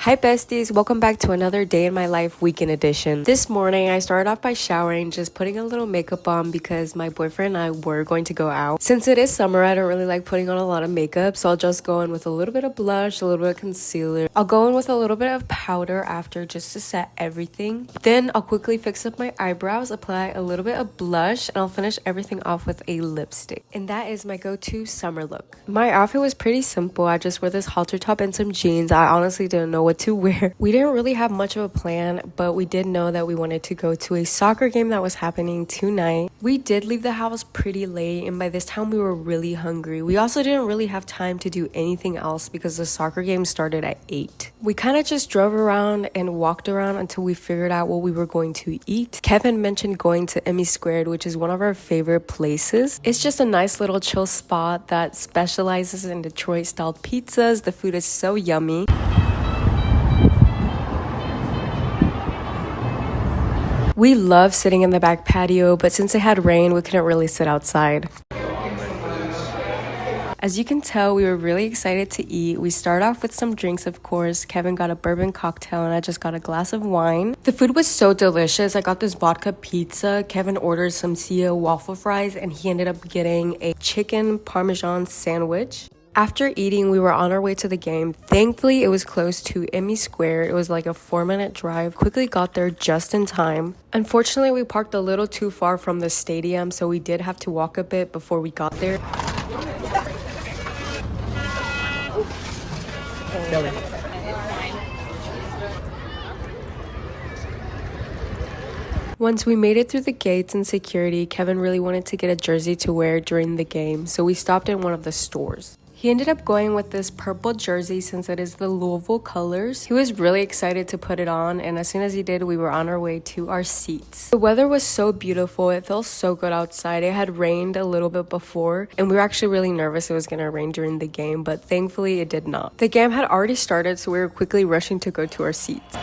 Hi besties, welcome back to another day in my life weekend edition. This morning I started off by showering, just putting a little makeup on because my boyfriend and I were going to go out. Since it is summer, I don't really like putting on a lot of makeup, so I'll just go in with a little bit of blush, a little bit of concealer. I'll go in with a little bit of powder after just to set everything. Then I'll quickly fix up my eyebrows, apply a little bit of blush, and I'll finish everything off with a lipstick. And that is my go-to summer look. My outfit was pretty simple. I just wore this halter top and some jeans. I honestly didn't know what to wear. We didn't really have much of a plan, but we did know that we wanted to go to a soccer game that was happening tonight. We did leave the house pretty late, and by this time we were really hungry. We also didn't really have time to do anything else because the soccer game started at 8. We kind of just drove around and walked around until we figured out what we were going to eat. Kevin mentioned going to Emmy Squared, which is one of our favorite places. It's just a nice little chill spot that specializes in Detroit style pizzas. The food is so yummy. We love sitting in the back patio, but since it had rained, we couldn't really sit outside. As you can tell, we were really excited to eat. We started off with some drinks, of course. Kevin got a bourbon cocktail and I just got a glass of wine. The food was so delicious. I got this vodka pizza. Kevin ordered some Sia waffle fries and he ended up getting a chicken parmesan sandwich. After eating, we were on our way to the game. Thankfully, it was close to Emmy Square. It was like a 4-minute drive. Quickly got there just in time. Unfortunately, we parked a little too far from the stadium, so we did have to walk a bit before we got there. Once we made it through the gates and security, Kevin really wanted to get a jersey to wear during the game, so we stopped in one of the stores. He ended up going with this purple jersey since it is the Louisville colors. He was really excited to put it on, and as soon as he did, we were on our way to our seats. The weather was so beautiful. It felt so good outside. It had rained a little bit before, and we were actually really nervous it was going to rain during the game, but thankfully it did not. The game had already started, so we were quickly rushing to go to our seats.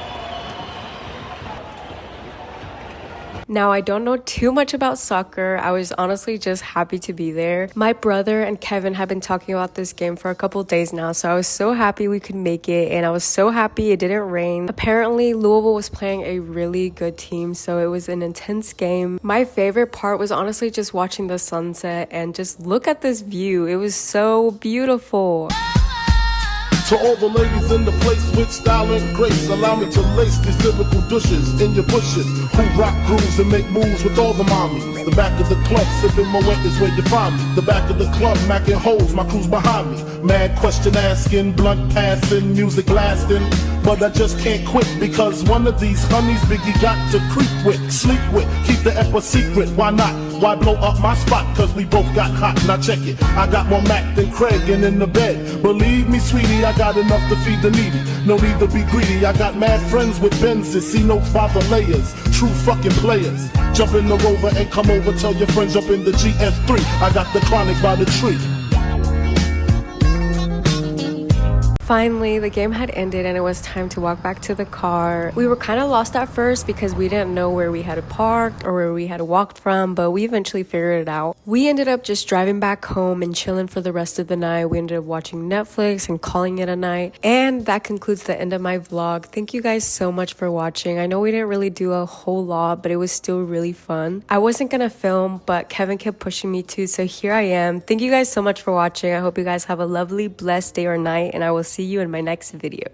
Now, I don't know too much about soccer. I was honestly just happy to be there. My brother and Kevin have been talking about this game for a couple days now, so I was so happy we could make it, and I was so happy it didn't rain. Apparently, Louisville was playing a really good team, so it was an intense game. My favorite part was honestly just watching the sunset and just look at this view. It was so beautiful. To all the ladies in the place with style and grace, allow me to lace these lyrical douches in your bushes who rock grooves and make moves with all the mommies. The back of the club, sipping my wet is where you find me. The back of the club, macking holes, my crew's behind me. Mad question asking, blunt passing, music lasting. But I just can't quit because one of these honeys Biggie got to creep with, sleep with, keep the ep a secret. Why not? Why blow up my spot? Cause we both got hot. Now check it. I got more Mac than Craig and in the bed. Believe me, sweetie, I got enough to feed the needy. No need to be greedy. I got mad friends with Benzes. See notes by the layers. True fucking players. Jump in the Rover and come over. Tell your friends jump in the GS3. I got the chronic by the tree. Finally, the game had ended and it was time to walk back to the car. We were kind of lost at first because we didn't know where we had parked or where we had walked from, but we eventually figured it out. We ended up just driving back home and chilling for the rest of the night. We ended up watching Netflix and calling it a night. And that concludes the end of my vlog. Thank you guys so much for watching. I know we didn't really do a whole lot, but it was still really fun. I wasn't gonna film, but Kevin kept pushing me to, so here I am. Thank you guys so much for watching. I hope you guys have a lovely, blessed day or night, and I will see you in my next video.